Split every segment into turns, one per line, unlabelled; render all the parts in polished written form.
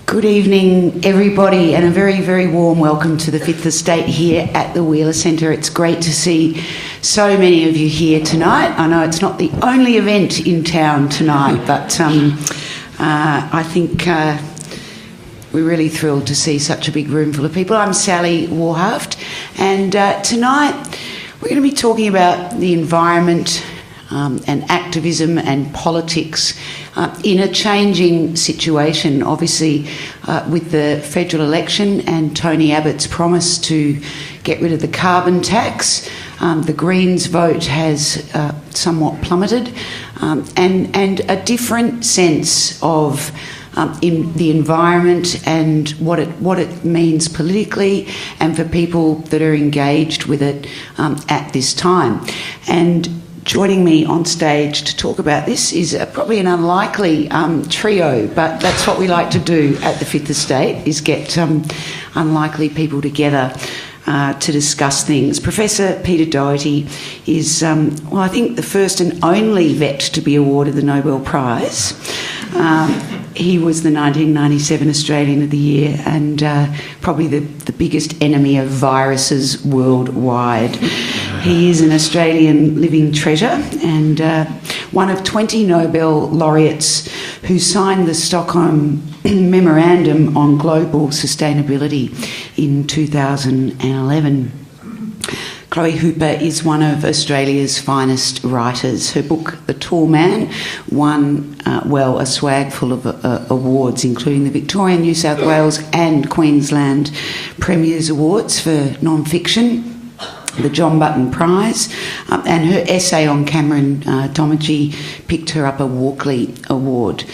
Good evening, everybody, and a very, very warm welcome to the Fifth Estate here at the Wheeler Centre. It's great to see so many of you here tonight. I know it's not the only event in town tonight, but I think we're really thrilled to see such a big room full of people. I'm Sally Warhaft, and tonight we're going to be talking about the environment and activism and politics in a changing situation, obviously with the federal election and Tony Abbott's promise to get rid of the carbon tax. The Greens' vote has somewhat plummeted, and a different sense of in the environment and what it means politically and for people that are engaged with it at this time. And joining me on stage to talk about this is probably an unlikely trio, but that's what we like to do at the Fifth Estate, is get unlikely people together to discuss things. Professor Peter Doherty is, I think, the first and only vet to be awarded the Nobel Prize. He was the 1997 Australian of the Year and probably the biggest enemy of viruses worldwide. He is an Australian living treasure and one of 20 Nobel laureates who signed the Stockholm Memorandum on Global Sustainability in 2011. Chloe Hooper is one of Australia's finest writers. Her book, The Tall Man, won, a swag full of awards, including the Victorian, New South Wales and Queensland Premiers Awards for non-fiction, the John Button Prize, and her essay on Cameron Domergy picked her up a Walkley Award.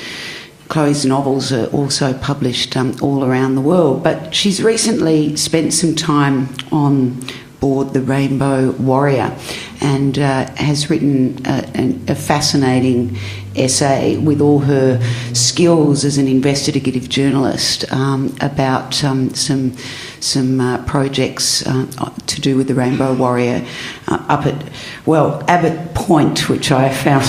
Chloe's novels are also published all around the world, but she's recently spent some time on board the Rainbow Warrior and has written a fascinating essay with all her skills as an investigative journalist about some projects to do with the Rainbow Warrior up at Abbott Point, which I found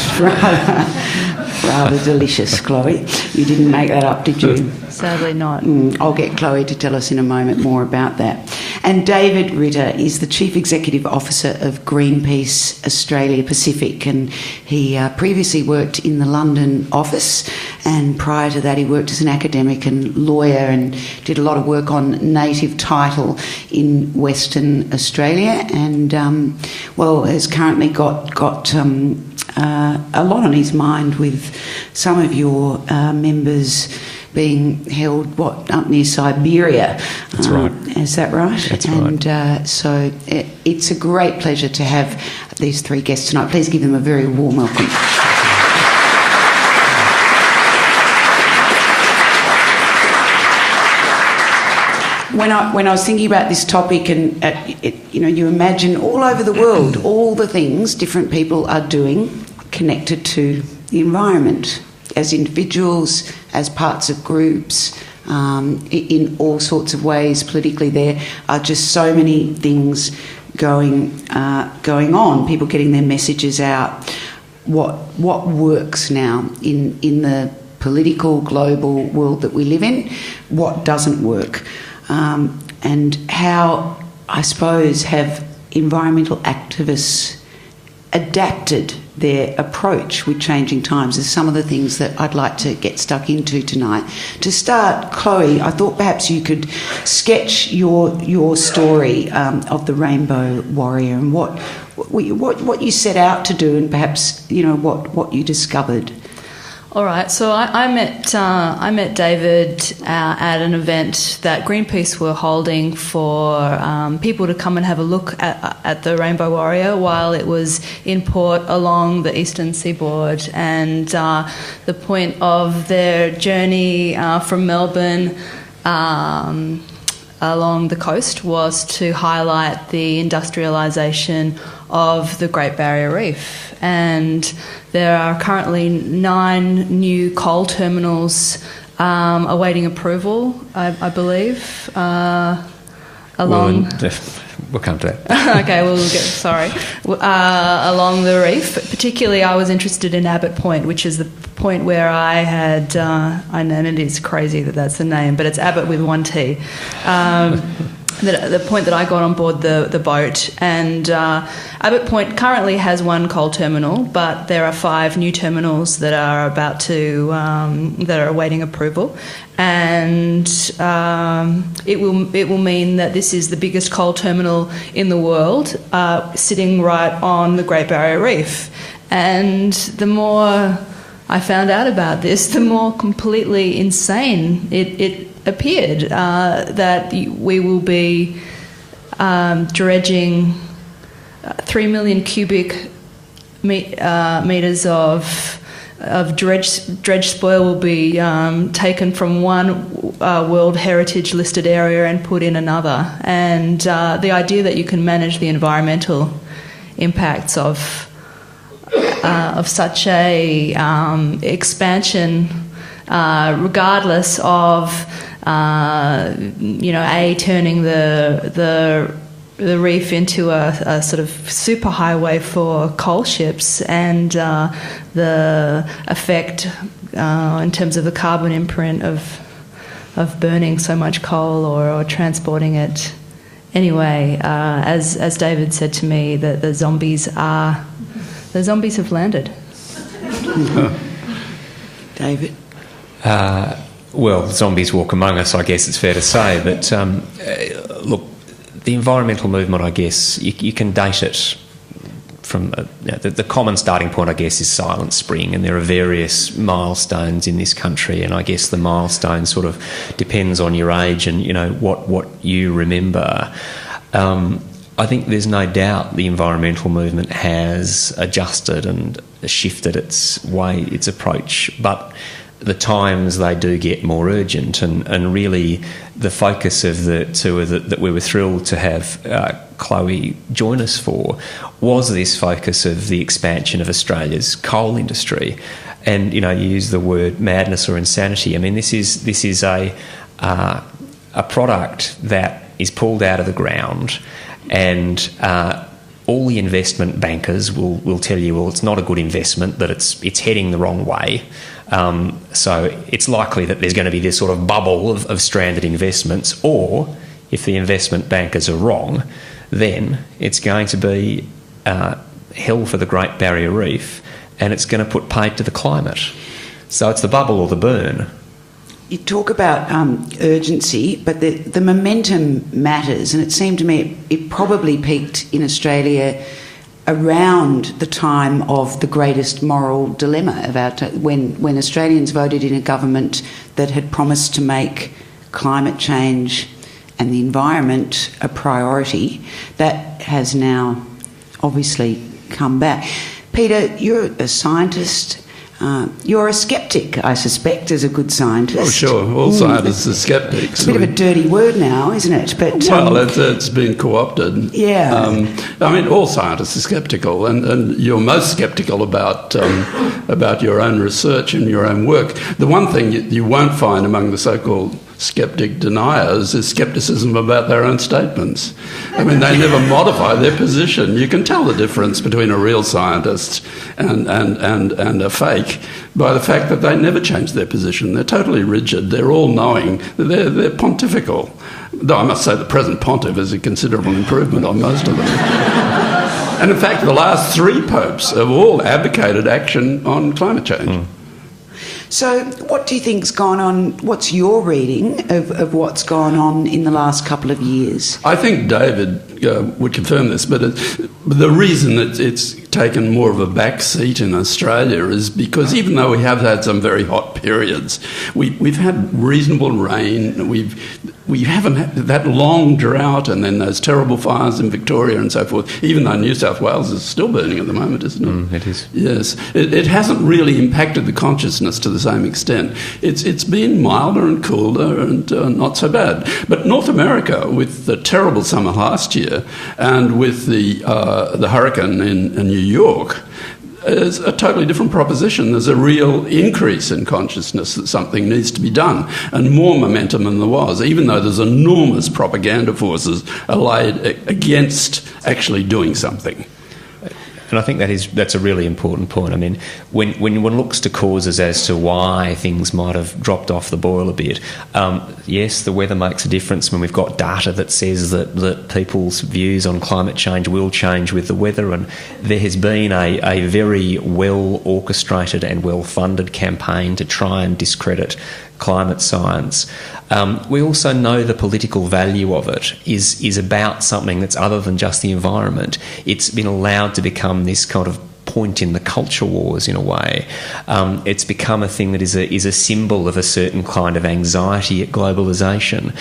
rather delicious. Chloe, you didn't make that up, did you?
Sadly not.
I'll get Chloe to tell us in a moment more about that. And David Ritter is the Chief Executive Officer of Greenpeace Australia Pacific, and he previously worked in the London office, and prior to that he worked as an academic and lawyer and did a lot of work on native title in Western Australia, and has currently got a lot on his mind with some of your members being held, up near Siberia.
That's right.
Is that right?
That's right.
And so it's a great pleasure to have these three guests tonight. Please give them a very warm welcome. When I was thinking about this topic, and you imagine all over the world all the things different people are doing connected to the environment, as individuals, as parts of groups, in all sorts of ways. Politically, there are just so many things going on. People getting their messages out. What works now in the political global world that we live in? What doesn't work? And how, I suppose, have environmental activists adapted their approach with changing times? Is some of the things that I'd like to get stuck into tonight. To start, Chloe, I thought perhaps you could sketch your story of the Rainbow Warrior and what you set out to do, and perhaps what you discovered.
All right, so I met David at an event that Greenpeace were holding for people to come and have a look at the Rainbow Warrior while it was in port along the eastern seaboard. And the point of their journey from Melbourne along the coast was to highlight the industrialisation of the Great Barrier Reef. And there are currently 9 new coal terminals awaiting approval, I believe, along...
We'll come to that.
Okay, along the reef. Particularly, I was interested in Abbott Point, which is the point where I had, and it is crazy that that's the name, but it's Abbott with one T. The point that I got on board the boat, and Abbott Point currently has one coal terminal, but there are 5 new terminals that are about to that are awaiting approval, and it will mean that this is the biggest coal terminal in the world, sitting right on the Great Barrier Reef. And the more I found out about this, the more completely insane it appeared, that we will be dredging 3 million cubic metres of dredge spoil will be taken from one World Heritage listed area and put in another. And the idea that you can manage the environmental impacts of such a expansion, regardless of turning the reef into a sort of superhighway for coal ships, and the effect in terms of the carbon imprint of burning so much coal or transporting it. Anyway, as David said to me, that the zombies have landed.
David?
Well, zombies walk among us, I guess it's fair to say. But look, the environmental movement, I guess, you can date it from the common starting point, I guess, is Silent Spring, and there are various milestones in this country, and I guess the milestone sort of depends on your age and what you remember. I think there's no doubt the environmental movement has adjusted and shifted its approach, but the times they do get more urgent, and really the focus of the two that we were thrilled to have Chloe join us for was this focus of the expansion of Australia's coal industry. And you use the word madness or insanity. I mean, this is a product that is pulled out of the ground, and all the investment bankers will tell you, well, it's not a good investment, that it's heading the wrong way. So it's likely that there's going to be this sort of bubble of stranded investments, or if the investment bankers are wrong, then it's going to be hell for the Great Barrier Reef, and it's going to put paid to the climate. So it's the bubble or the burn.
You talk about urgency, but the momentum matters, and it seemed to me it probably peaked in Australia around the time of the greatest moral dilemma about when Australians voted in a government that had promised to make climate change and the environment a priority. That has now obviously come back. Peter, you're a scientist. You're a sceptic, I suspect, as a good scientist.
Oh, sure. All scientists are sceptics.
It's a bit of a dirty word now, isn't it? But
it's been co-opted.
Yeah.
I mean, all scientists are sceptical, and you're most sceptical about your own research and your own work. The one thing you won't find among the so-called sceptic deniers is scepticism about their own statements. I mean, they never modify their position. You can tell the difference between a real scientist and a fake by the fact that they never change their position. They're totally rigid. They're all-knowing. They're pontifical. Though I must say the present pontiff is a considerable improvement on most of them. And in fact, the last 3 popes have all advocated action on climate change. Mm.
So what do you think's gone on? What's your reading of what's gone on in the last couple of years?
I think David would confirm this, but the reason that it's taken more of a back seat in Australia is because even though we have had some very hot periods, we've had reasonable rain, we haven't had that long drought, and then those terrible fires in Victoria and so forth, even though New South Wales is still burning at the moment, isn't it?
It is.
Yes. It hasn't really impacted the consciousness to the same extent. It's been milder and cooler and not so bad. But North America, with the terrible summer last year and with the hurricane in New York, is a totally different proposition. There's a real increase in consciousness that something needs to be done, and more momentum than there was, even though there's enormous propaganda forces laid against actually doing something.
And I think that's a really important point. I mean, when one looks to causes as to why things might have dropped off the boil a bit, yes, the weather makes a difference when we've got data that says that people's views on climate change will change with the weather, and there has been a very well orchestrated and well funded campaign to try and discredit climate science. We also know the political value of it is about something that's other than just the environment. It's been allowed to become this kind of point in the culture wars in a way. It's become a thing that is a symbol of a certain kind of anxiety at globalisation.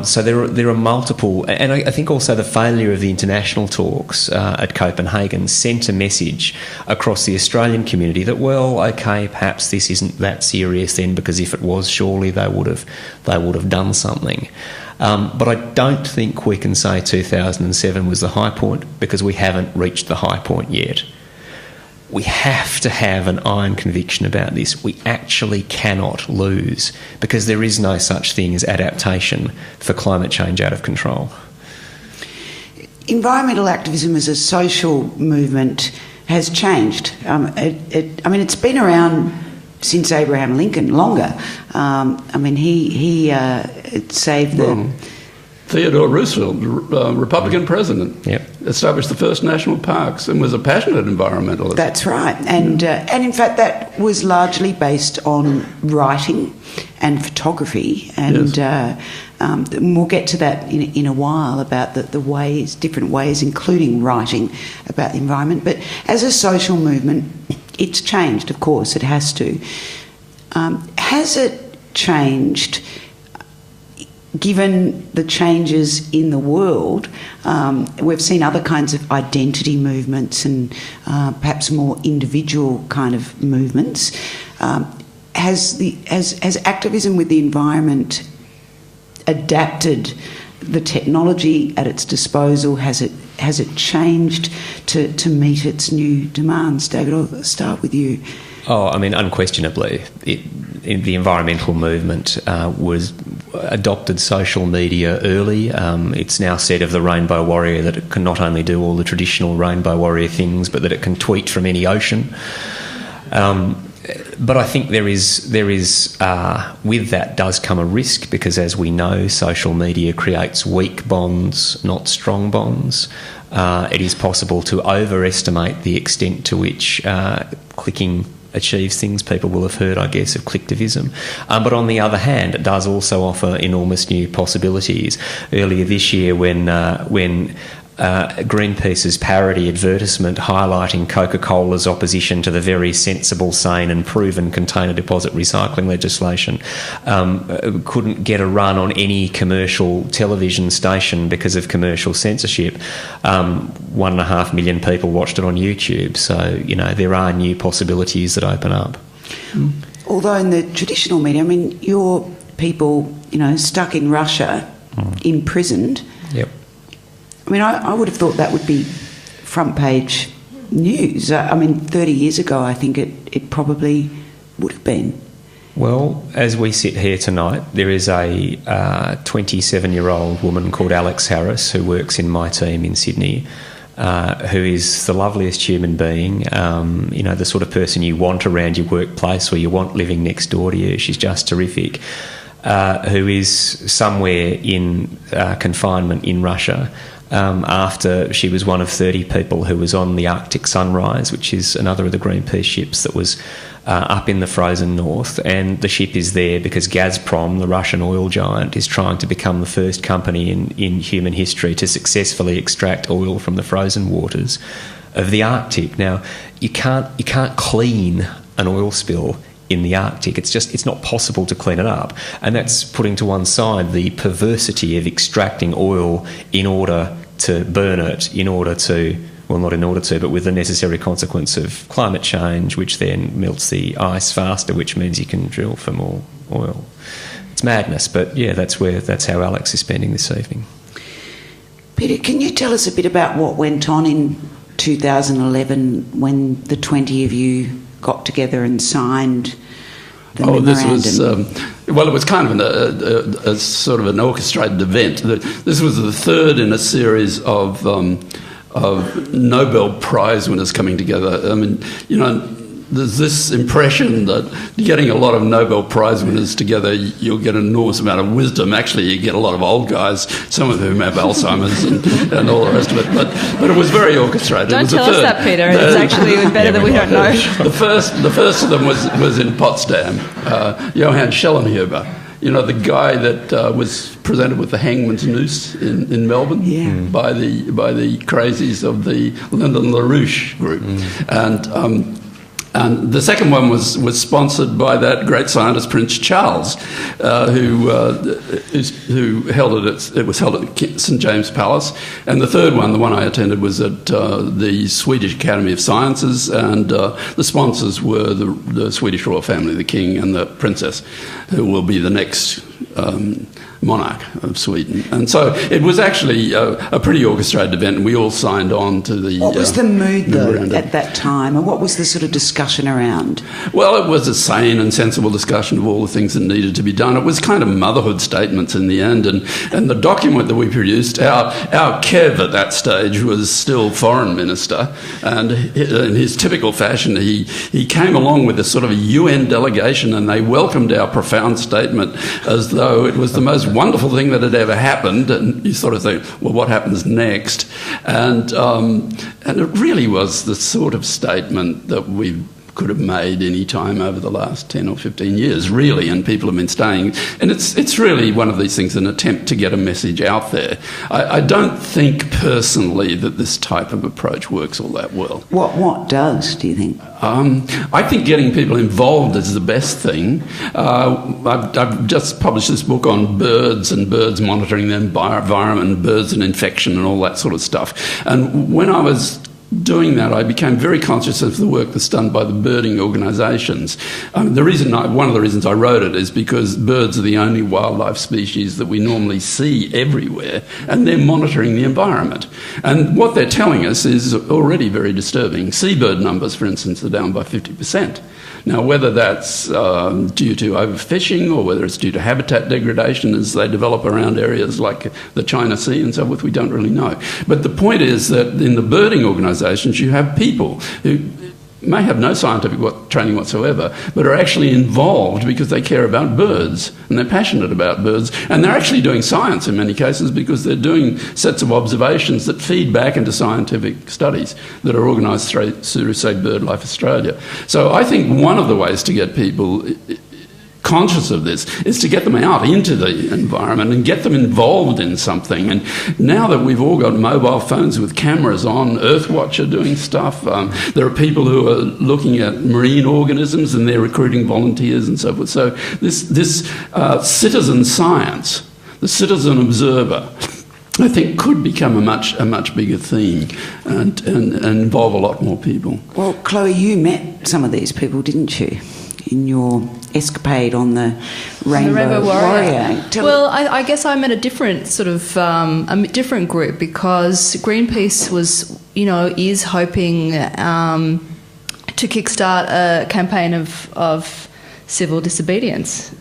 So there are multiple, and I think also the failure of the international talks at Copenhagen sent a message across the Australian community that, well, okay, perhaps this isn't that serious then, because if it was, surely they would have done something. But I don't think we can say 2007 was the high point, because we haven't reached the high point yet. We have to have an iron conviction about this. We actually cannot lose, because there is no such thing as adaptation for climate change out of control.
Environmental activism as a social movement has changed. It's been around since Abraham Lincoln, longer. He saved the...
Theodore Roosevelt, Republican president, established the first national parks and was a passionate environmentalist.
That's right. And in fact, that was largely based on writing and photography. And we'll get to that in a while, about the ways, different ways, including writing about the environment. But as a social movement, it's changed, of course, it has to. Has it changed... Given the changes in the world, we've seen other kinds of identity movements and perhaps more individual kind of movements. Has activism with the environment adapted the technology at its disposal? Has it changed to meet its new demands? David, I'll start with you.
Unquestionably, the environmental movement adopted social media early. It's now said of the Rainbow Warrior that it can not only do all the traditional Rainbow Warrior things, but that it can tweet from any ocean. But I think there is with that does come a risk, because as we know, social media creates weak bonds, not strong bonds. It is possible to overestimate the extent to which clicking achieves things. People will have heard, I guess, of clicktivism. But on the other hand, it does also offer enormous new possibilities. Earlier this year, when Greenpeace's parody advertisement highlighting Coca-Cola's opposition to the very sensible, sane and proven container deposit recycling legislation couldn't get a run on any commercial television station because of commercial censorship, 1.5 million people watched it on YouTube. So, there are new possibilities that open up.
Although in the traditional media, your people, stuck in Russia, imprisoned...
Yep.
I would have thought that would be front page news. 30 years ago, I think it probably would have been.
Well, as we sit here tonight, there is a 27-year-old woman called Alex Harris who works in my team in Sydney, who is the loveliest human being, the sort of person you want around your workplace, or you want living next door to you. She's just terrific. Who is somewhere in confinement in Russia, after she was one of 30 people who was on the Arctic Sunrise, which is another of the Greenpeace ships that was up in the frozen north. And the ship is there because Gazprom, the Russian oil giant, is trying to become the first company in human history to successfully extract oil from the frozen waters of the Arctic. Now, you can't clean an oil spill in the Arctic. It's not possible to clean it up. And that's putting to one side the perversity of extracting oil in order to burn it, but with the necessary consequence of climate change, which then melts the ice faster, which means you can drill for more oil. It's madness, but that's how Alex is spending this evening.
Peter, can you tell us a bit about what went on in 2011 when the 20 of you got together and signed the memorandum?
It was kind of a sort of an orchestrated event. This was the third in a series of Nobel Prize winners coming together. I mean, you know, there's this impression that getting a lot of Nobel Prize winners together, you'll get an enormous amount of wisdom. Actually, you get a lot of old guys, some of whom have Alzheimer's and all the rest of it. But it was very orchestrated.
Don't tell us that, Peter. It's actually better that we don't know.
The first of them was in Potsdam, Johann Schellenhuber. You know, the guy that was presented with the hangman's noose in Melbourne by the crazies of the Lyndon LaRouche group. And the second one was sponsored by that great scientist Prince Charles, who held it. It was held at St James Palace. And the third one, the one I attended, was at the Swedish Academy of Sciences, and the sponsors were the Swedish royal family, the king and the princess, who will be the next monarch of Sweden. And so it was actually a pretty orchestrated event, and we all signed on to the...
What was the mood, though, at that time, and what was the sort of discussion around?
Well, it was a sane and sensible discussion of all the things that needed to be done. It was kind of motherhood statements in the end, and the document that we produced, our Kev at that stage was still foreign minister, and in his typical fashion, he came along with a sort of a UN delegation, and they welcomed our profound statement as though it was the most wonderful thing that had ever happened, and you sort of think, well, what happens next? And it really was the sort of statement that we could have made any time over the last 10 or 15 years, really, and people have been staying. And it's really one of these things, an attempt to get a message out there. I don't think personally that this type of approach works all that well.
What does, do you think?
I think getting people involved is the best thing. I've just published this book on birds and birds monitoring their environment, birds and infection and all that sort of stuff. And when I was doing that, I became very conscious of the work that's done by the birding organisations. One of the reasons I wrote it is because birds are the only wildlife species that we normally see everywhere, and they're monitoring the environment. And what they're telling us is already very disturbing. Seabird numbers, for instance, are down by 50%. Now, whether that's due to overfishing or whether it's due to habitat degradation as they develop around areas like the China Sea and so forth, we don't really know. But the point is that in the birding organisations, you have people who may have no scientific training whatsoever, but are actually involved because they care about birds and they're passionate about birds, and they're actually doing science in many cases because they're doing sets of observations that feed back into scientific studies that are organised through, say, BirdLife Australia. So I think one of the ways to get people conscious of this is to get them out into the environment and get them involved in something. And now that we've all got mobile phones with cameras on, Earthwatch are doing stuff. There are people who are looking at marine organisms and they're recruiting volunteers and so forth. So this citizen science, the citizen observer, I think could become a much bigger theme and involve a lot more people.
Well, Chloe, you met some of these people, didn't you, in your escapade on the Rainbow Warrior?
Well, I guess I'm at a different sort of a different group, because Greenpeace is hoping to kickstart a campaign of civil disobedience,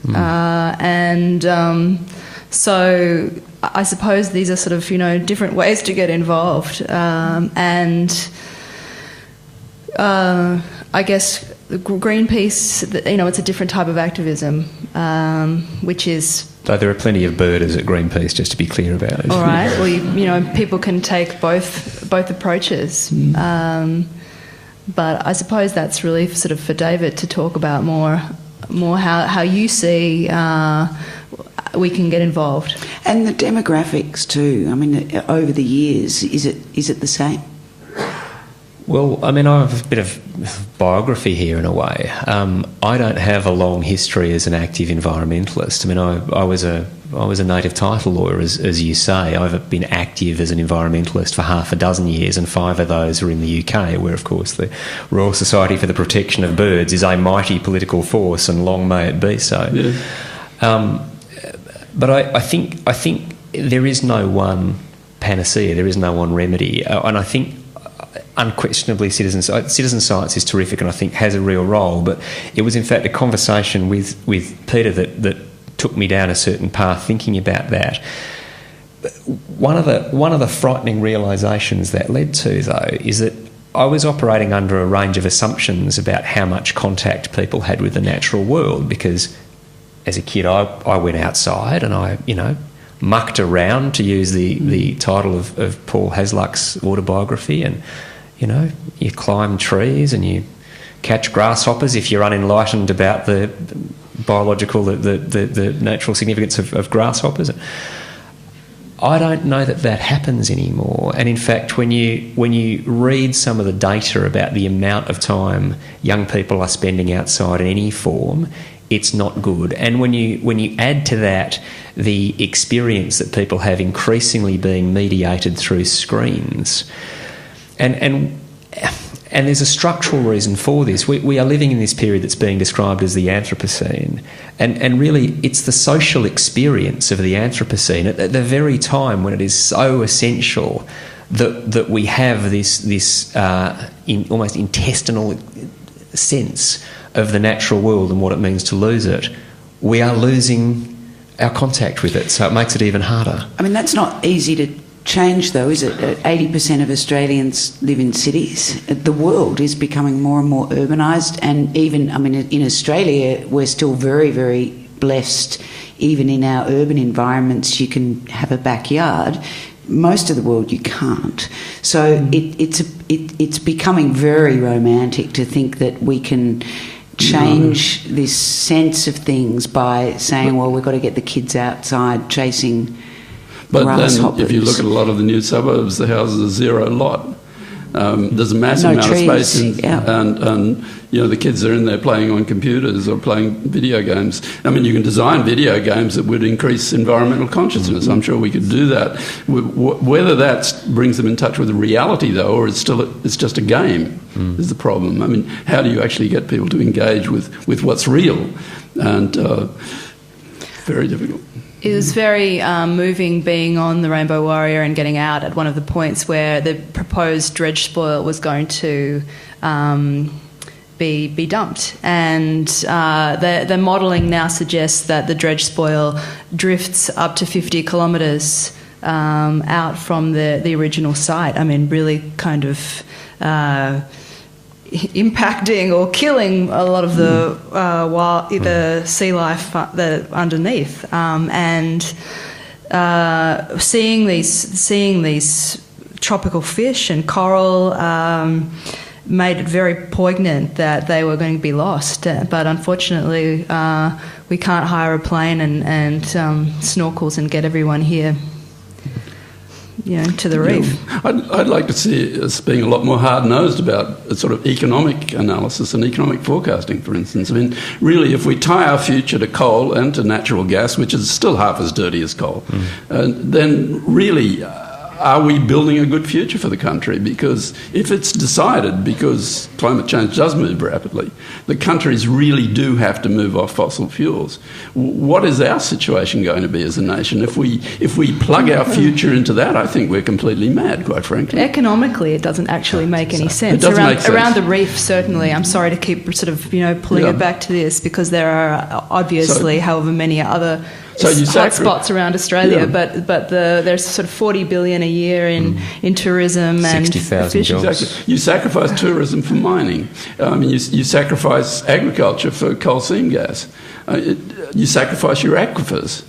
so I suppose these are sort of different ways to get involved, and I guess Greenpeace, it's a different type of activism, which is...
Though there are plenty of birders at Greenpeace, just to be clear about it.
All right. Well, people can take both approaches. But I suppose that's really sort of for David to talk about more how you see we can get involved.
And the demographics too. I mean, over the years, is it the same?
Well, I mean, I have a bit of biography here in a way. I don't have a long history as an active environmentalist. I mean, I was a native title lawyer, as you say. I've been active as an environmentalist for half a dozen years, and 5 of those are in the UK, where, of course, the Royal Society for the Protection of Birds is a mighty political force, and long may it be so. Yeah. But I think there is no one panacea. There is no one remedy, and I think unquestionably citizen science is terrific and I think has a real role, but it was in fact a conversation with Peter that took me down a certain path thinking about that. one of the frightening realisations that led to, though, is that I was operating under a range of assumptions about how much contact people had with the natural world, because as a kid I went outside and I, mucked around, to use the title of Paul Hasluck's autobiography, and, you climb trees and you catch grasshoppers if you're unenlightened about the biological, the natural significance of grasshoppers. I don't know that happens anymore. And in fact, when you read some of the data about the amount of time young people are spending outside in any form, it's not good. And when you add to that the experience that people have increasingly being mediated through screens, and there's a structural reason for this. We are living in this period that's being described as the Anthropocene, and really it's the social experience of the Anthropocene at the very time when it is so essential that we have this almost intestinal sense of the natural world and what it means to lose it. We are losing our contact with it, so it makes it even harder.
I mean, that's not easy to change, though, is it? 80% of Australians live in cities. The world is becoming more and more urbanised, and even, in Australia, we're still very, very blessed. Even in our urban environments, you can have a backyard. Most of the world, you can't. So it's becoming very romantic to think that we can change this sense of things by saying, well, we've got to get the kids outside chasing.
But then, if you look at a lot of the new suburbs, the houses are zero lot. There's a massive amount of space, and the kids are in there playing on computers or playing video games. You can design video games that would increase environmental consciousness. I'm sure we could do that. Whether that brings them in touch with the reality, though, or it's just a game, is the problem. How do you actually get people to engage with what's real? And very difficult.
It was very moving being on the Rainbow Warrior and getting out at one of the points where the proposed dredge spoil was going to be dumped. And the modelling now suggests that the dredge spoil drifts up to 50 kilometres out from the original site. Really kind of impacting or killing a lot of the sea life underneath, and seeing these tropical fish and coral made it very poignant that they were going to be lost. But unfortunately, we can't hire a plane and snorkels and get everyone here. To the reef.
I'd like to see us being a lot more hard-nosed about a sort of economic analysis and economic forecasting, for instance. Really, if we tie our future to coal and to natural gas, which is still half as dirty as coal, then really, are we building a good future for the country? Because if it's decided, because climate change does move rapidly, the countries really do have to move off fossil fuels. What is our situation going to be as a nation? If we plug our future into that, I think we're completely mad, quite frankly.
Economically, it doesn't actually make any sense.
It doesn't make sense.
Around the reef, certainly. I'm sorry to keep pulling it back to this, because there are obviously however many other hot spots around Australia, but there's sort of 40 billion a year in tourism and
60,000 jobs.
Exactly. You sacrifice tourism for mining. You sacrifice agriculture for coal seam gas. You sacrifice your aquifers.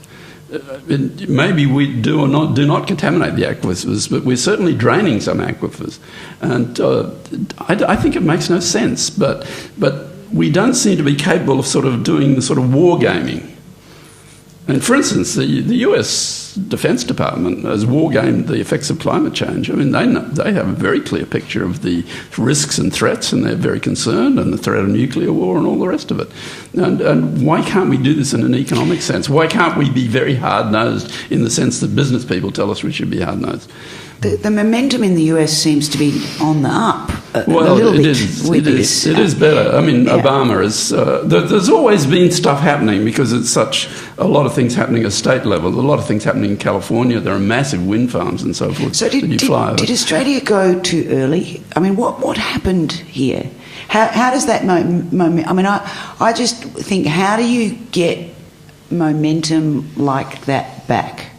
Maybe we do not contaminate the aquifers, but we're certainly draining some aquifers, and I think it makes no sense. But we don't seem to be capable of sort of doing the sort of war gaming. And for instance, the US Defence Department has wargamed the effects of climate change. They have a very clear picture of the risks and threats, and they're very concerned, and the threat of nuclear war and all the rest of it. And why can't we do this in an economic sense? Why can't we be very hard-nosed in the sense that business people tell us we should be hard-nosed?
The momentum in the US seems to be on the up a
little
bit
with this. It is better. Obama is... there's always been stuff happening, because it's such a lot of things happening at state level, a lot of things happening in California. There are massive wind farms and so forth.
So did Australia go too early? What happened here? How does that moment... I just think, how do you get momentum like that back?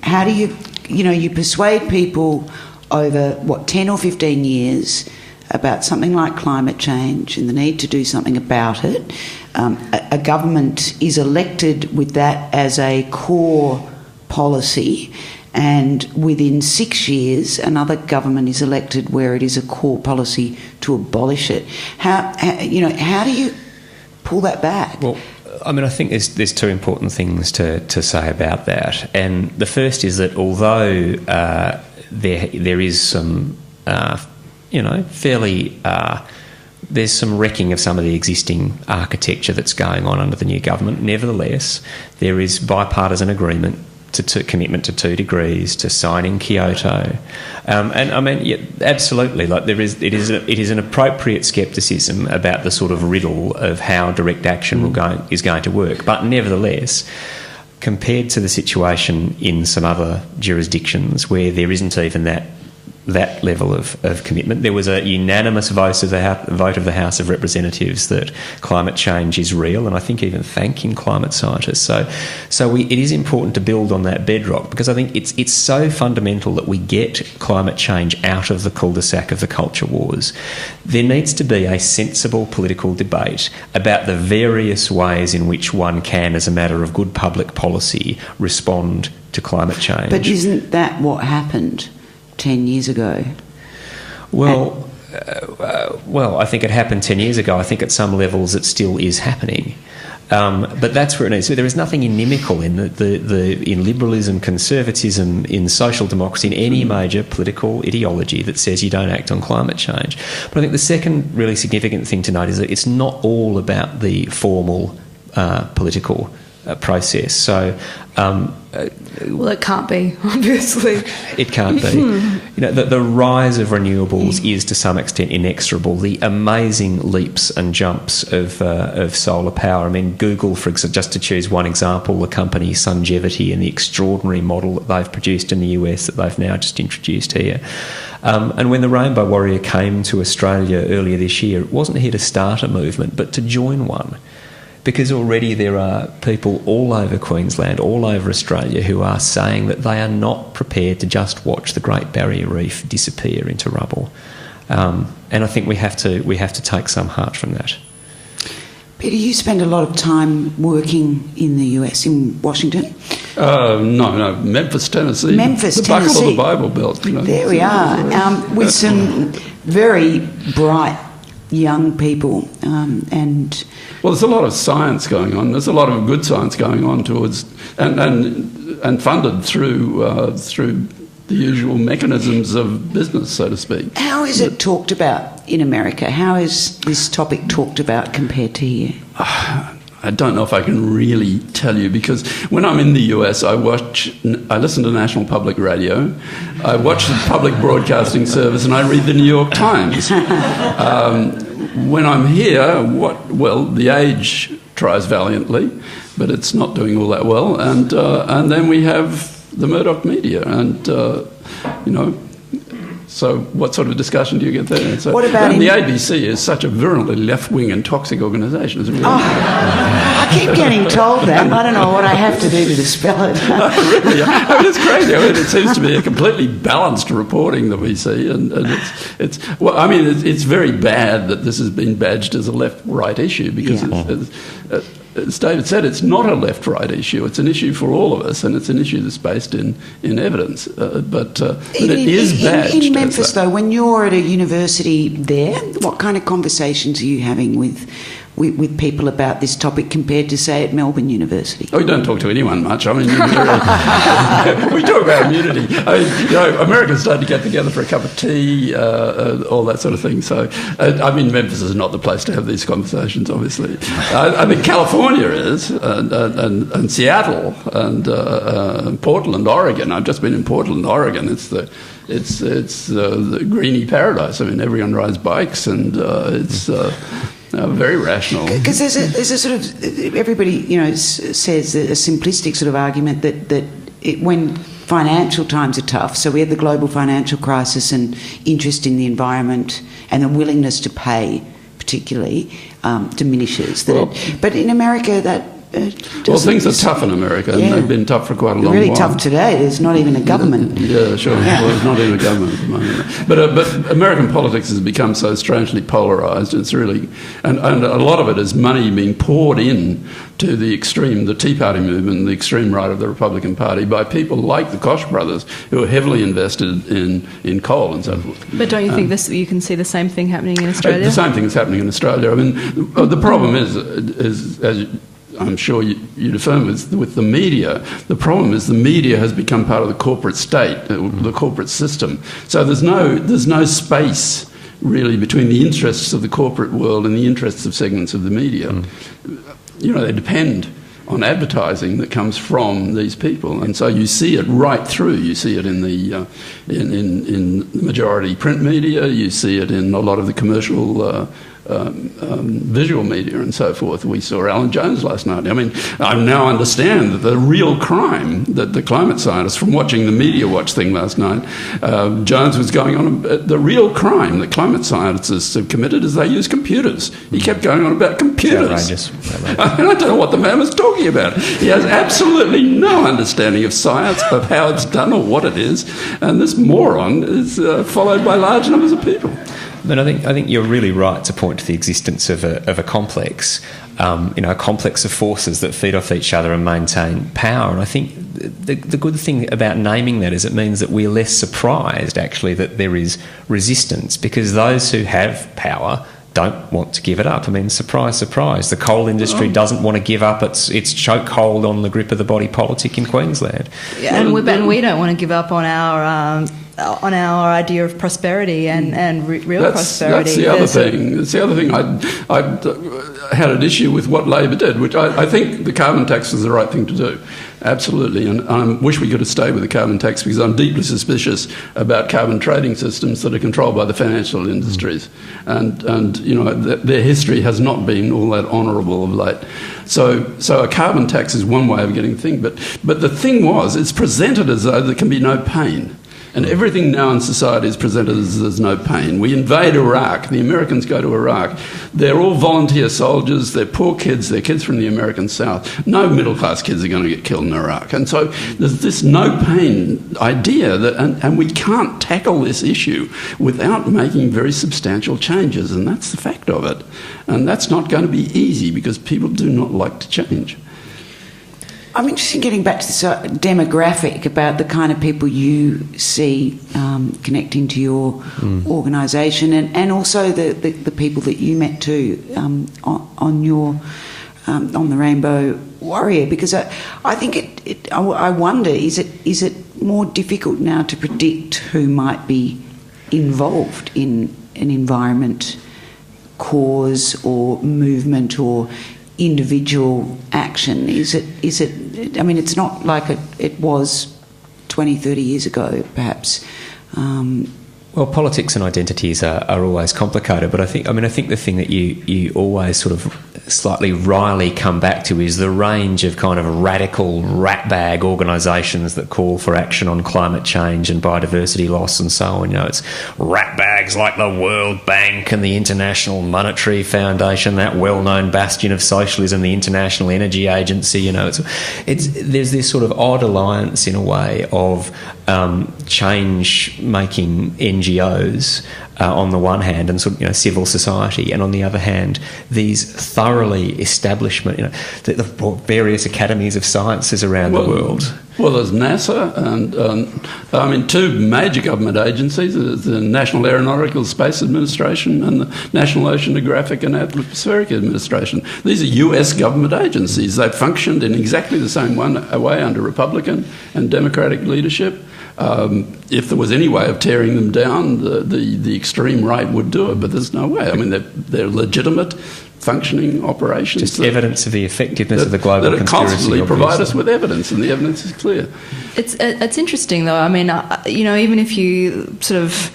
how do you persuade people over, 10 or 15 years about something like climate change and the need to do something about it. A government is elected with that as a core policy, and within 6 years another government is elected where it is a core policy to abolish it. How do you pull that back?
Well, I mean, I think there's two important things to say about that. And the first is that although there is some, fairly... there's some wrecking of some of the existing architecture that's going on under the new government. Nevertheless, there is bipartisan agreement to commitment to 2 degrees, to signing Kyoto, and I mean, yeah, absolutely. Like it is an appropriate scepticism about the sort of riddle of how direct action is going to work. But nevertheless, compared to the situation in some other jurisdictions where there isn't even that level of commitment. There was a unanimous vote of the House of Representatives that climate change is real, and I think even thanking climate scientists. So it is important to build on that bedrock, because I think it's so fundamental that we get climate change out of the cul-de-sac of the culture wars. There needs to be a sensible political debate about the various ways in which one can, as a matter of good public policy, respond to climate change.
But isn't that what happened 10 years ago?
Well, I think it happened 10 years ago. I think at some levels it still is happening. But that's where it needs. So there is nothing inimical in in liberalism, conservatism, in social democracy, in any major political ideology that says you don't act on climate change. But I think the second really significant thing to note is that it's not all about the formal political process. So,
well, it can't be, obviously.
It can't be. The rise of renewables is to some extent inexorable. The amazing leaps and jumps of solar power. I mean, Google, for example, just to choose one example, the company Sungevity and the extraordinary model that they've produced in the US that they've now just introduced here. And when the Rainbow Warrior came to Australia earlier this year, it wasn't here to start a movement, but to join one. Because already there are people all over Queensland, all over Australia, who are saying that they are not prepared to just watch the Great Barrier Reef disappear into rubble. And I think we have to take some heart from that.
Peter, you spend a lot of time working in the US, in Washington?
No, Memphis, Tennessee.
Memphis,
Tennessee. The buckle of the Bible Belt.
There we are, with some very bright young people, and
well, there's a lot of science going on. There's a lot of good science going on towards and funded through the usual mechanisms of business, so to speak.
How is it talked about in America? How is this topic talked about compared to here?
I don't know if I can really tell you, because when I'm in the US, I listen to National Public Radio, I watch the Public Broadcasting Service, and I read the New York Times. When I'm here, the Age tries valiantly, but it's not doing all that well, and then we have the Murdoch media, and So what sort of discussion do you get there? So,
what about
the ABC is such a virulently left-wing and toxic organisation. Really
I keep getting told that. I don't know what I have to do to dispel it.
Really, it's crazy. It seems to be a completely balanced reporting that we see, and it's very bad that this has been badged as a left-right issue, because as David said, it's not a left-right issue. It's an issue for all of us, and it's an issue that's based in evidence. But it is badged.
In Memphis, though, when you're at a university there, what kind of conversations are you having with people about this topic compared to, say, at Melbourne University?
Oh, we don't talk to anyone much. I mean, we talk about immunity. Americans started to get together for a cup of tea, all that sort of thing. So, Memphis is not the place to have these conversations, obviously. I think California is, and Seattle, and Portland, Oregon. I've just been in Portland, Oregon. It's the greeny paradise. I mean, everyone rides bikes, and it's very rational.
Because there's a sort of, everybody says a simplistic sort of argument that when financial times are tough, so we had the global financial crisis and interest in the environment and the willingness to pay particularly diminishes. But in America, that
Well, things are tough in America, and they've been tough for quite a long
really
while.
Tough today. There's not even a government.
Yeah, sure. Yeah. Well, there's not even a government at the moment. But American politics has become so strangely polarised. It's really, and a lot of it is money being poured in to the extreme, the Tea Party movement, the extreme right of the Republican Party, by people like the Koch brothers, who are heavily invested in coal and so forth.
But don't you think you can see the same thing happening in Australia?
The same thing is happening in Australia. I mean, the problem is as I'm sure you'd affirm with the media, the problem is the media has become part of the corporate state, the corporate system. So there's no space really between the interests of the corporate world and the interests of segments of the media. You know, they depend on advertising that comes from these people, and so you see it right through. You see it in the in the majority print media. You see it in a lot of the commercial visual media and so forth. We saw Alan Jones last night. I mean, I now understand that the real crime that the climate scientists, from watching the Media Watch thing last night, Jones was going on, the real crime that climate scientists have committed is they use computers. He kept going on about computers.
Outrageous.
I don't know what the man was talking about. He has absolutely no understanding of science, of how it's done or what it is, and this moron is followed by large numbers of people.
But I think you're really right to point to the existence of a complex, a complex of forces that feed off each other and maintain power. And I think the good thing about naming that is it means that we're less surprised, actually, that there is resistance, because those who have power don't want to give it up. I mean, surprise, surprise, the coal industry doesn't want to give up its chokehold on the grip of the body politic in Queensland.
Yeah, and we don't want to give up on our idea of prosperity and real prosperity.
That's the other thing. That's the other thing. I had an issue with what Labor did, which I think the carbon tax was the right thing to do. Absolutely. And I wish we could have stayed with the carbon tax, because I'm deeply suspicious about carbon trading systems that are controlled by the financial industries. And you know, their history has not been all that honourable of late. So a carbon tax is one way of getting the thing. But the thing was, it's presented as though there can be no pain. And everything now in society is presented as there's no pain. We invade Iraq. The Americans go to Iraq. They're all volunteer soldiers. They're poor kids. They're kids from the American South. No middle-class kids are going to get killed in Iraq. And so there's this no-pain idea that, and we can't tackle this issue without making very substantial changes. And that's the fact of it. And that's not going to be easy, because people do not like to change.
I'm interested in getting back to this demographic about the kind of people you see connecting to your organisation, and also the people that you met too on the Rainbow Warrior, because I think I wonder, is it more difficult now to predict who might be involved in an environment cause or movement or individual action? Is it I mean, it's not like it was 20, 30 years ago, perhaps.
Well, politics and identities are always complicated, but I think the thing that you always sort of slightly wryly come back to is the range of kind of radical ratbag organisations that call for action on climate change and biodiversity loss and so on. You know, it's ratbags like the World Bank and the International Monetary Foundation, that well-known bastion of socialism, the International Energy Agency. You know, there's this sort of odd alliance in a way of change-making NGOs on the one hand, and sort of, civil society, and on the other hand, these thoroughly establishment, the various academies of sciences around the world.
Well, there's NASA, and two major government agencies: the National Aeronautical Space Administration and the National Oceanographic and Atmospheric Administration. These are US government agencies. They've functioned in exactly the same way under Republican and Democratic leadership. If there was any way of tearing them down, the extreme right would do it, but there's no way. I mean, they're legitimate, functioning operations.
Just evidence of the effectiveness of the global conspiracy.
That constantly provide us with evidence, and the evidence is clear.
It's interesting, though. I mean, even if you sort of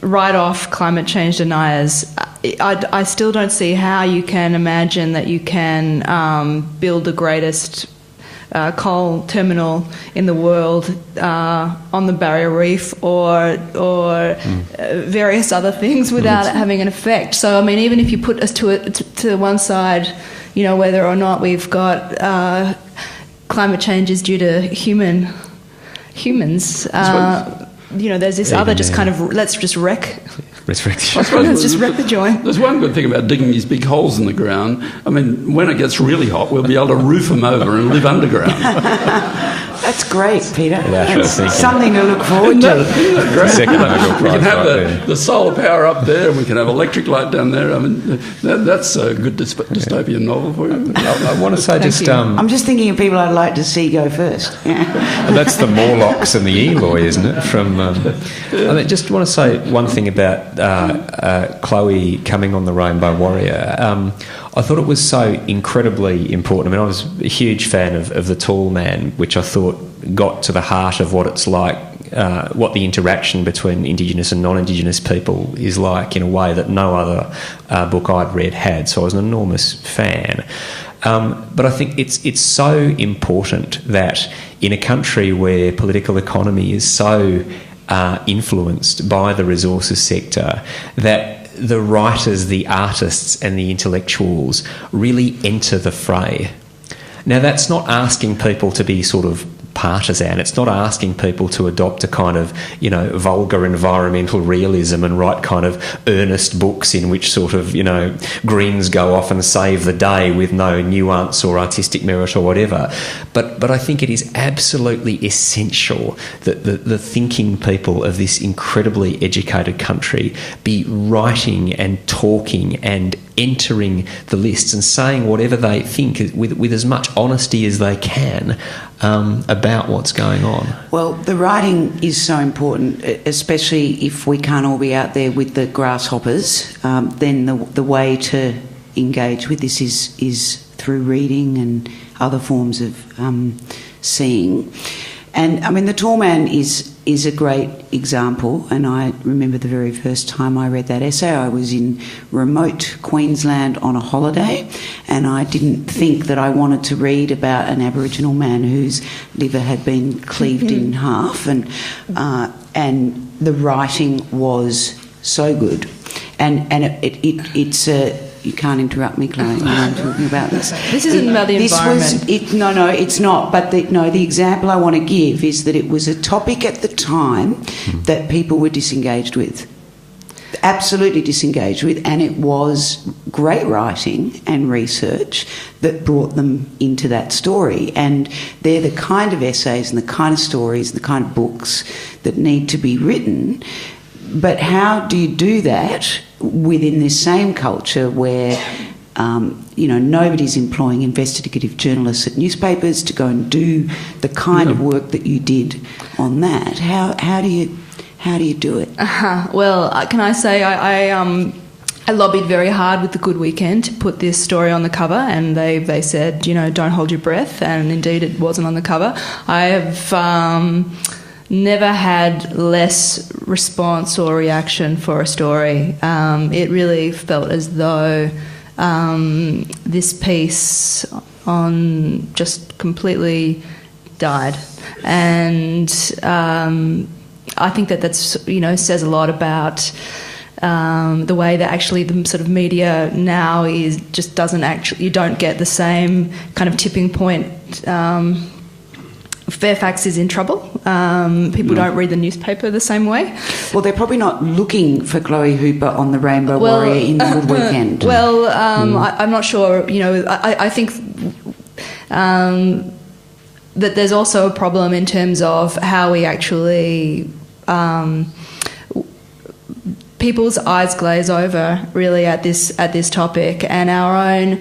write off climate change deniers, I still don't see how you can imagine that you can build the greatest coal terminal in the world on the Barrier Reef or various other things without it having an effect. So, I mean, even if you put us to one side, whether or not we've got climate change is due to humans. There's this other just kind of let's just wreck. Let's just wreck the joint.
There's one good thing about digging these big holes in the ground. I mean, when it gets really hot, we'll be able to roof them over and live underground.
That's great, Peter. That's something to look forward to.
We can have the solar power up there, and we can have electric light down there. I mean, that's a good dystopian novel for you.
I want to say
I'm just thinking of people I'd like to see go first.
That's the Morlocks and the Eloy, isn't it? I just want to say one thing about Chloe coming on the Rainbow Warrior. I thought it was so incredibly important. I mean, I was a huge fan of The Tall Man, which I thought got to the heart of what it's like, what the interaction between Indigenous and non-Indigenous people is like in a way that no other book I'd read had. So I was an enormous fan. But I think it's so important that in a country where political economy is so influenced by the resources sector, that the writers, the artists and the intellectuals really enter the fray. Now, that's not asking people to be sort of partisan. It's not asking people to adopt a kind of, vulgar environmental realism and write kind of earnest books in which sort of, Greens go off and save the day with no nuance or artistic merit or whatever. But I think it is absolutely essential that the thinking people of this incredibly educated country be writing and talking and entering the lists and saying whatever they think with as much honesty as they can about what's going on.
Well, the writing is so important, especially if we can't all be out there with the grasshoppers. Then the way to engage with this is through reading and other forms of seeing. And I mean, The Tall Man is a great example, and I remember the very first time I read that essay. I was in remote Queensland on a holiday, and I didn't think that I wanted to read about an Aboriginal man whose liver had been cleaved in half, and the writing was so good, and it's a. You can't interrupt me, Chloe, when I'm talking about this.
This isn't about the environment.
No, it's not. But the example I want to give is that it was a topic at the time that people were disengaged with. Absolutely disengaged with, and it was great writing and research that brought them into that story. And they're the kind of essays and the kind of stories and the kind of books that need to be written. But how do you do that within this same culture where, nobody's employing investigative journalists at newspapers to go and do the kind of work that you did on that? How do you do it?
Well, can I say I lobbied very hard with The Good Weekend to put this story on the cover, and they said, don't hold your breath, and indeed it wasn't on the cover. I have never had less response or reaction for a story. It really felt as though this piece on just completely died, and I think that's says a lot about the way that actually the sort of media now you don't get the same kind of tipping point. Fairfax is in trouble. People don't read the newspaper the same way.
Well, they're probably not looking for Chloe Hooper on the Rainbow Warrior in The Good Weekend.
Well, I'm not sure. I think that there's also a problem in terms of how we actually... people's eyes glaze over really at this topic, and our own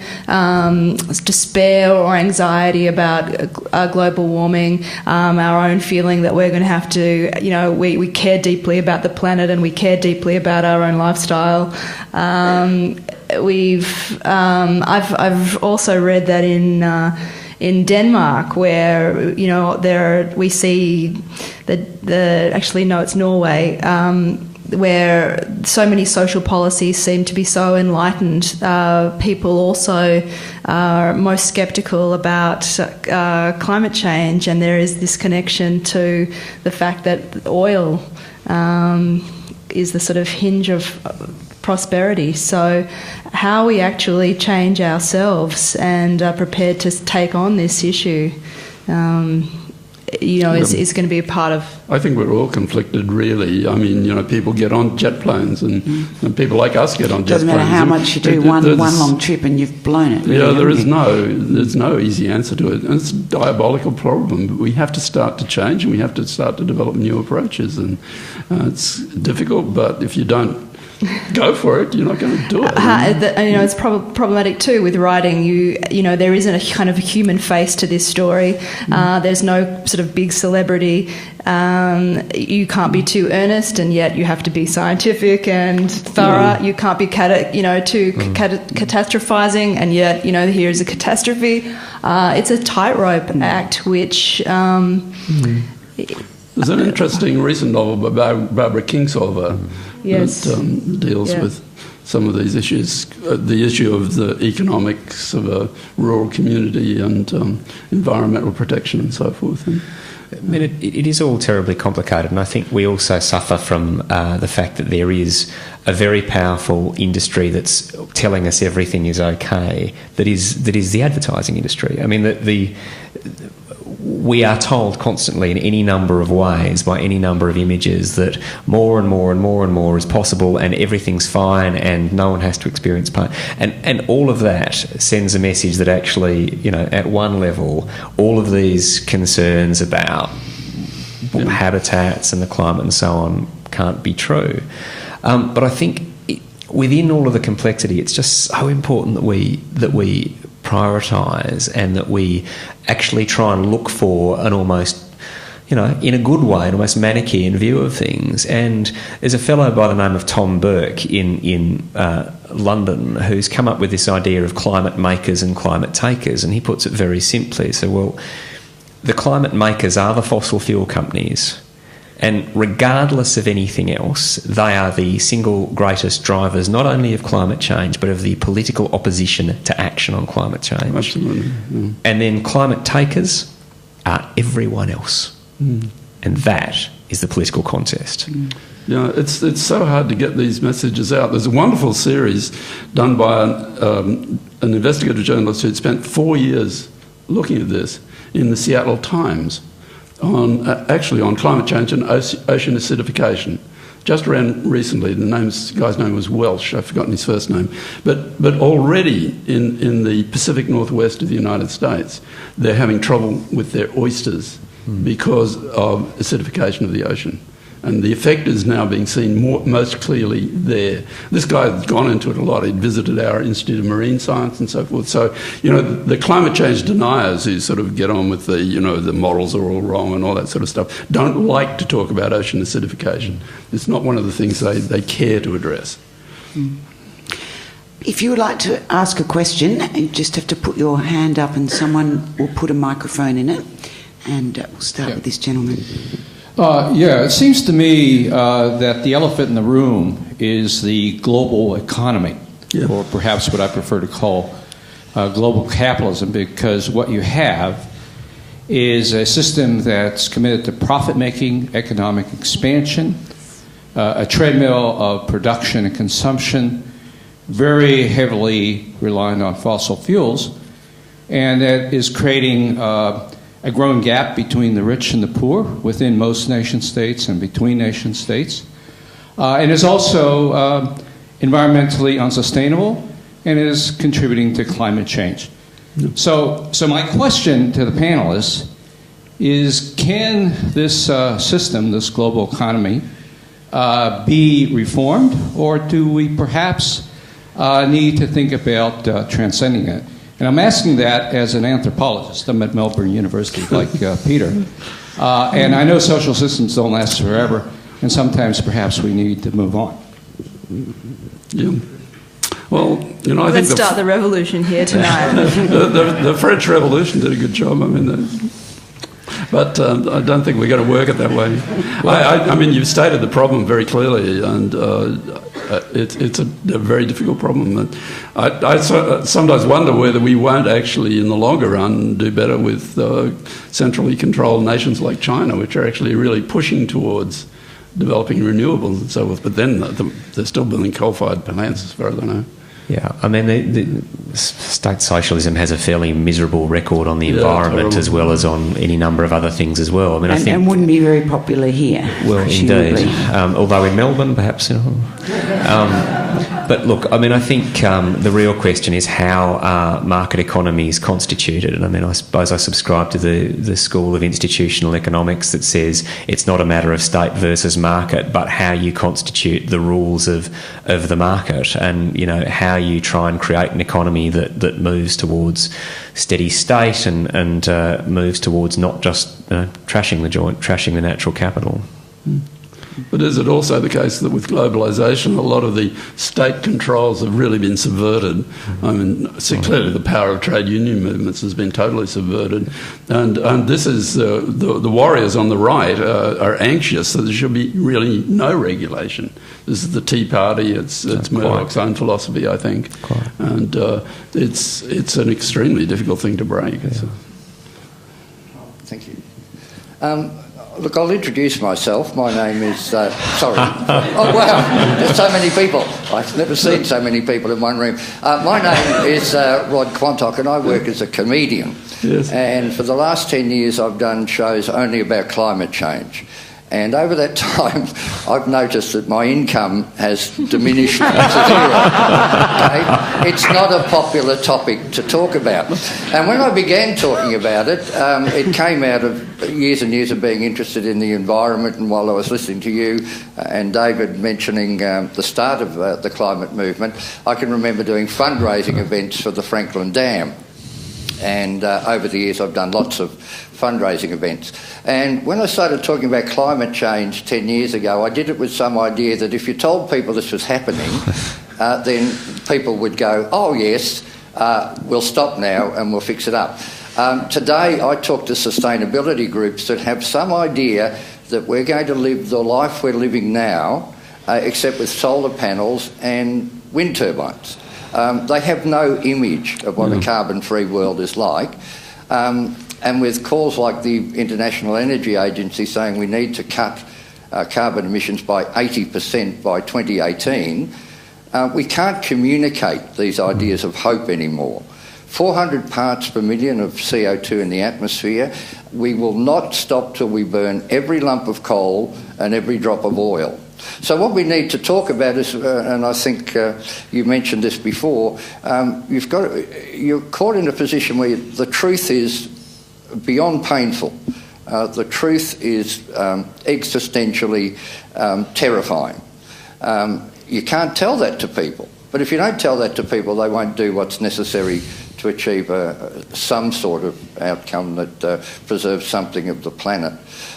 despair or anxiety about global warming, our own feeling that we're going to have to, we care deeply about the planet and we care deeply about our own lifestyle. I've also read that in Denmark, where we see it's Norway. Where so many social policies seem to be so enlightened, people also are most sceptical about climate change, and there is this connection to the fact that oil is the sort of hinge of prosperity. So how we actually change ourselves and are prepared to take on this issue, is going to be a part of...
I think we're all conflicted, really. I mean, people get on jet planes and people like us get on jet planes.
Doesn't matter how much you do one long trip and you've blown it. Really,
there's no easy answer to it. And it's a diabolical problem. But we have to start to change and we have to start to develop new approaches. And it's difficult, but if you don't go for it, you're not going to do it.
It's problematic too with writing. There isn't a kind of a human face to this story. There's no sort of big celebrity. You can't be too earnest, and yet you have to be scientific and thorough. You can't be too catastrophizing, and yet here is a catastrophe. It's a tightrope act, which.
There's an interesting recent novel by Barbara Kingsolver that deals with some of these issues, the issue of the economics of a rural community and environmental protection and so forth.
I mean, it is all terribly complicated, and I think we also suffer from the fact that there is a very powerful industry that's telling us everything is okay. That is the advertising industry. I mean, we are told constantly in any number of ways by any number of images that more and more and more and more is possible and everything's fine and no one has to experience pain. And all of that sends a message that actually, at one level, all of these concerns about habitats and the climate and so on can't be true. But I think within all of the complexity, it's just so important that we prioritise and that we actually try and look for an almost, in a good way, an almost Manichaean view of things. And there's a fellow by the name of Tom Burke in London who's come up with this idea of climate makers and climate takers, and he puts it very simply. So, the climate makers are the fossil fuel companies, and regardless of anything else, they are the single greatest drivers not only of climate change but of the political opposition to action on climate change.
Absolutely. Yeah.
And then climate takers are everyone else. And that is the political contest.
Yeah, it's so hard to get these messages out. There's a wonderful series done by an investigative journalist who'd spent 4 years looking at this in the Seattle Times on climate change and ocean acidification. Just ran recently. The guy's name was Welsh. I've forgotten his first name. But already in the Pacific Northwest of the United States, they're having trouble with their oysters because of acidification of the ocean. And the effect is now being seen most clearly there. This guy has gone into it a lot. He'd visited our Institute of Marine Science and so forth. So, the climate change deniers who sort of get on with the models are all wrong and all that sort of stuff, don't like to talk about ocean acidification. It's not one of the things they care to address.
If you would like to ask a question, you just have to put your hand up and someone will put a microphone in it. And we'll start with this gentleman.
It seems to me that the elephant in the room is the global economy, or perhaps what I prefer to call global capitalism, because what you have is a system that's committed to profit-making, economic expansion, a treadmill of production and consumption, very heavily reliant on fossil fuels, and that is creating a growing gap between the rich and the poor within most nation states and between nation states, and is also environmentally unsustainable and is contributing to climate change. So my question to the panelists is, can this system, this global economy, be reformed, or do we perhaps need to think about transcending it? And I'm asking that as an anthropologist. I'm at Melbourne University, like Peter. And I know social systems don't last forever, and sometimes perhaps we need to move on.
Yeah. Well, I
Let's
think
start the revolution here tonight.
the French Revolution did a good job. I mean, but I don't think we're going to work it that way. I mean, you've stated the problem very clearly, and it's a very difficult problem. And I sometimes wonder whether we won't actually, in the longer run, do better with centrally controlled nations like China, which are actually really pushing towards developing renewables and so forth. But then they're still building coal-fired plants, as far as I know.
Yeah, I mean, the state socialism has a fairly miserable record on the environment as well as on any number of other things as well. I mean, I think,
and wouldn't be very popular here.
Well, indeed. Although in Melbourne, perhaps. But look, I mean, I think the real question is how are market economies constituted? And I mean, I suppose I subscribe to the school of institutional economics that says it's not a matter of state versus market, but how you constitute the rules of the market, and how you try and create an economy that moves towards steady state and moves towards not just trashing the joint, trashing the natural capital.
But is it also the case that with globalisation, a lot of the state controls have really been subverted? I mean, clearly the power of trade union movements has been totally subverted. And this is, the warriors on the right are anxious that there should be really no regulation. This is the Tea Party, it's Murdoch's own philosophy, I think. Quite. And it's an extremely difficult thing to break. Yeah.
Thank you. Look, I'll introduce myself. My name is... sorry. Oh, wow. There's so many people. I've never seen so many people in one room. My name is Rod Quantock, and I work as a comedian. Yes. And for the last 10 years, I've done shows only about climate change. And over that time, I've noticed that my income has diminished to zero. Okay? It's not a popular topic to talk about. And when I began talking about it, it came out of years and years of being interested in the environment. And while I was listening to you and David mentioning the start of the climate movement, I can remember doing fundraising events for the Franklin Dam. And over the years, I've done lots of fundraising events. And when I started talking about climate change 10 years ago, I did it with some idea that if you told people this was happening, then people would go, oh, yes, we'll stop now and we'll fix it up. Today, I talk to sustainability groups that have some idea that we're going to live the life we're living now, except with solar panels and wind turbines. They have no image of what a carbon-free world is like. And with calls like the International Energy Agency saying we need to cut carbon emissions by 80% by 2018, we can't communicate these ideas of hope anymore. 400 parts per million of CO2 in the atmosphere. We will not stop till we burn every lump of coal and every drop of oil. So what we need to talk about is, and I think you mentioned this before, you're caught in a position where the truth is beyond painful. The truth is existentially terrifying. You can't tell that to people. But if you don't tell that to people, they won't do what's necessary to achieve some sort of outcome that preserves something of the planet.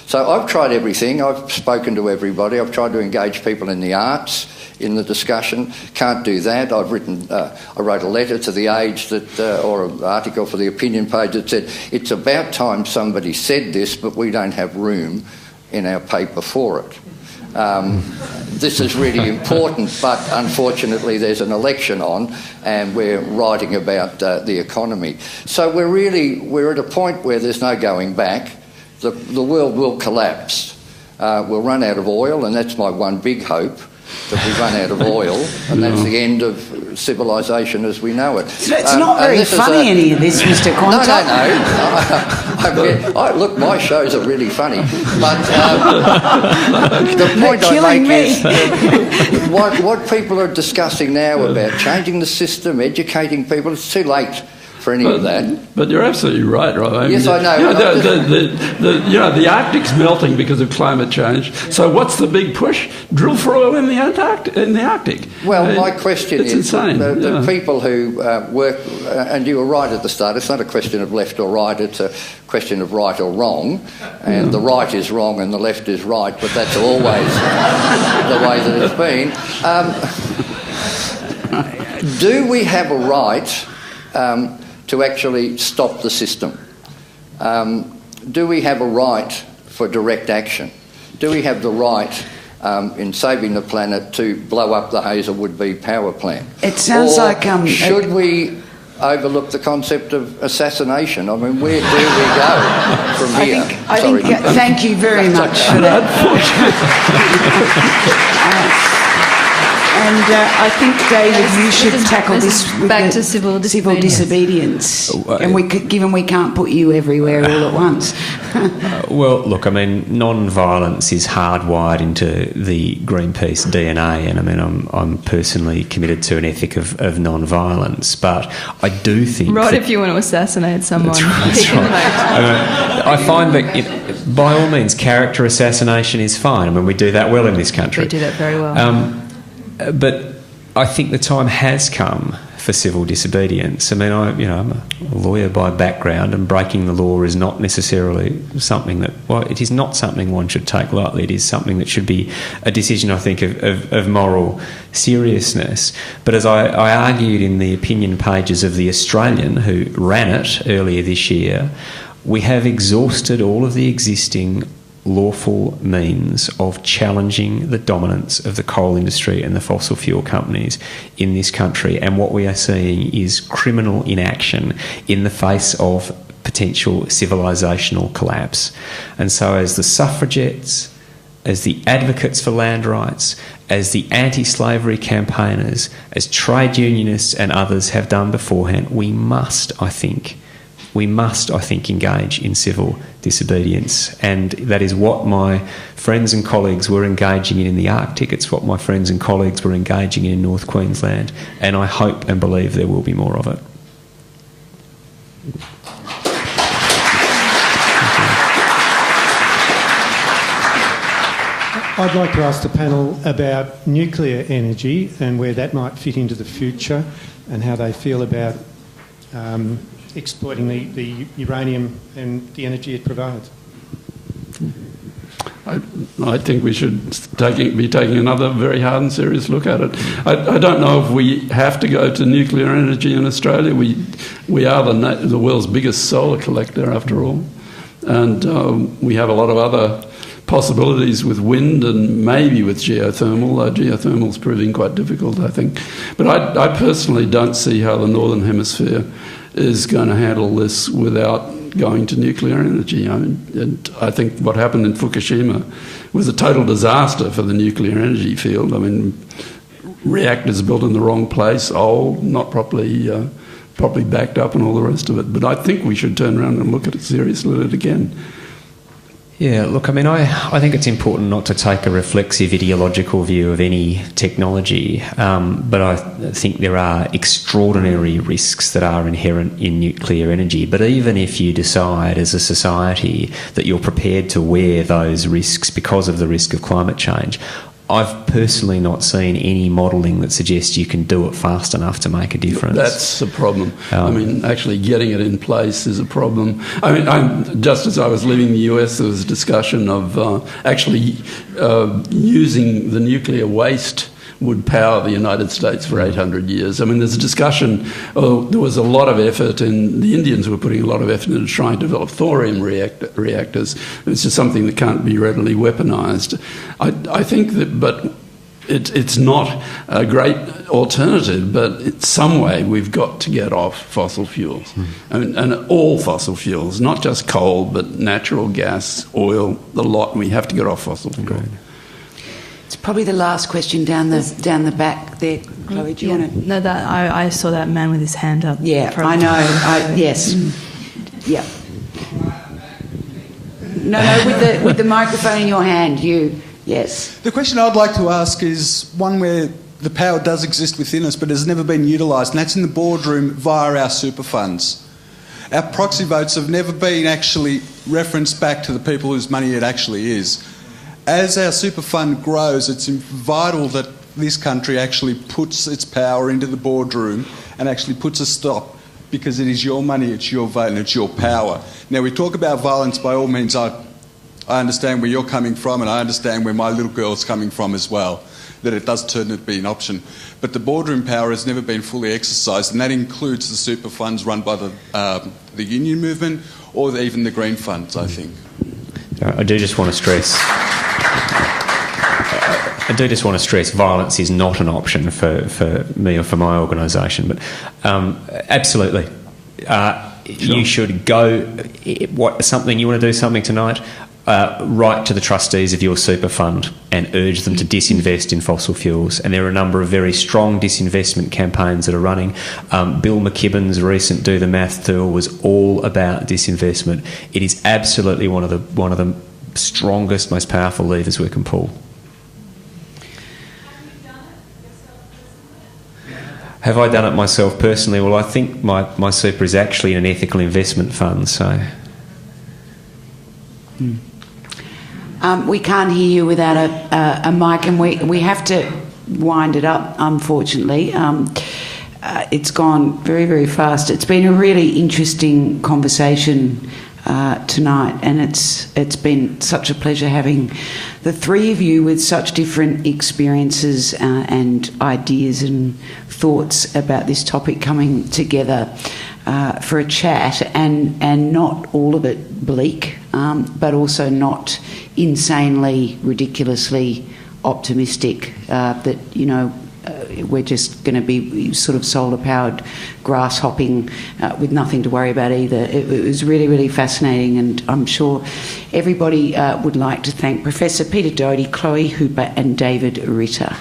So I've tried everything. I've spoken to everybody. I've tried to engage people in the arts, in the discussion. Can't do that. I wrote a letter to The Age or an article for the opinion page that said, it's about time somebody said this, but we don't have room in our paper for it. This is really important, but unfortunately there's an election on and we're writing about the economy. So we're at a point where there's no going back. The world will collapse. We'll run out of oil, and that's my one big hope, that we run out of oil, and that's the end of civilisation as we know it.
It's not very funny, any of this, Mr. Quantock.
No. Look, my shows are really funny. But the point I make is what people are discussing now about changing the system, educating people, it's too late for any of that.
But you're absolutely right, Rob. I mean,
yes, I know.
The Arctic's melting because of climate change. So what's the big push? Drill for oil in the Arctic.
Well, my question is,
insane.
The people who work, and you were right at the start, it's not a question of left or right, it's a question of right or wrong. And the right is wrong and the left is right, but that's always the way that it's been. Do we have a right to actually stop the system? Do we have a right for direct action? Do we have the right in saving the planet to blow up the Hazelwood B power plant?
It sounds like...
should we overlook the concept of assassination. I mean, where do we go from here?
Thank you very much for that. And I think, David, you should tackle this with
back to civil
disobedience. And given we can't put you everywhere all at once.
Well, look, I mean, non-violence is hardwired into the Greenpeace DNA, and I mean, I'm personally committed to an ethic of non-violence, but I do think...
Right, if you want to assassinate someone.
That's right. I find that, by all means, character assassination is fine. I mean, we do that well in this country.
We do that very well.
But I think the time has come for civil disobedience. I mean, I'm a lawyer by background, and breaking the law is not necessarily something that... Well, it is not something one should take lightly. It is something that should be a decision, I think, of moral seriousness. But as I argued in the opinion pages of The Australian, who ran it earlier this year, we have exhausted all of the existing lawful means of challenging the dominance of the coal industry and the fossil fuel companies in this country, and what we are seeing is criminal inaction in the face of potential civilisational collapse. And so as the suffragettes, as the advocates for land rights, as the anti-slavery campaigners, as trade unionists and others have done beforehand, we must, I think, engage in civil disobedience. And that is what my friends and colleagues were engaging in the Arctic. It's what my friends and colleagues were engaging in North Queensland. And I hope and believe there will be more of it.
I'd like to ask the panel about nuclear energy and where that might fit into the future, and how they feel about exploiting the uranium and the energy it provides.
I think we should be taking another very hard and serious look at it. I don't know if we have to go to nuclear energy in Australia. We are the world's biggest solar collector, after all, and we have a lot of other possibilities with wind and maybe with geothermal, though geothermal's proving quite difficult, I think. But I personally don't see how the Northern Hemisphere is going to handle this without going to nuclear energy. And I think what happened in Fukushima was a total disaster for the nuclear energy field. I mean, reactors built in the wrong place, old, not properly backed up and all the rest of it. But I think we should turn around and look at it seriously again.
Yeah, look, I mean, I think it's important not to take a reflexive ideological view of any technology, but I think there are extraordinary risks that are inherent in nuclear energy. But even if you decide as a society that you're prepared to wear those risks because of the risk of climate change, I've personally not seen any modelling that suggests you can do it fast enough to make a difference.
That's the problem. I mean, actually getting it in place is a problem. I mean, just as I was leaving the US, there was a discussion of actually using the nuclear waste would power the United States for 800 years. I mean, there's a discussion, there was a lot of effort, and the Indians were putting a lot of effort into trying to develop thorium reactors. It's just something that can't be readily weaponised. I think that, but it's not a great alternative, but in some way we've got to get off fossil fuels. I mean, and all fossil fuels, not just coal, but natural gas, oil, the lot. We have to get off fossil fuels.
It's probably the last question down the back there, Chloe. Do you want to?
No, I saw that man with his hand up.
Yeah, I know. Yes. Yeah. No, with the microphone in your hand, you. Yes.
The question I'd like to ask is one where the power does exist within us, but has never been utilised, and that's in the boardroom via our super funds. Our proxy votes have never been actually referenced back to the people whose money it actually is. As our super fund grows, it's vital that this country actually puts its power into the boardroom and actually puts a stop, because it is your money, it's your vote and it's your power. Now, we talk about violence. By all means, I understand where you're coming from, and I understand where my little girl's coming from as well, that it does turn out to be an option. But the boardroom power has never been fully exercised, and that includes the super funds run by the union movement or even the green funds, I think.
I do just want to stress I do just want to stress violence is not an option for me or for my organisation, but absolutely. Sure. You should go. You want to do something tonight? Write to the trustees of your super fund and urge them to disinvest in fossil fuels. And there are a number of very strong disinvestment campaigns that are running. Bill McKibben's recent Do the Math tour was all about disinvestment. It is absolutely one of the strongest, most powerful levers we can pull. Have I done it myself personally? Well, I think my super is actually an ethical investment fund, so...
We can't hear you without a mic, and we have to wind it up, unfortunately. It's gone very, very fast. It's been a really interesting conversation tonight, and it's been such a pleasure having the three of you with such different experiences and ideas and thoughts about this topic coming together for a chat, and not all of it bleak, but also not insanely, ridiculously optimistic that, we're just going to be sort of solar-powered grass hopping with nothing to worry about either. It was really, really fascinating, and I'm sure everybody would like to thank Professor Peter Doherty, Chloe Hooper and David Ritter.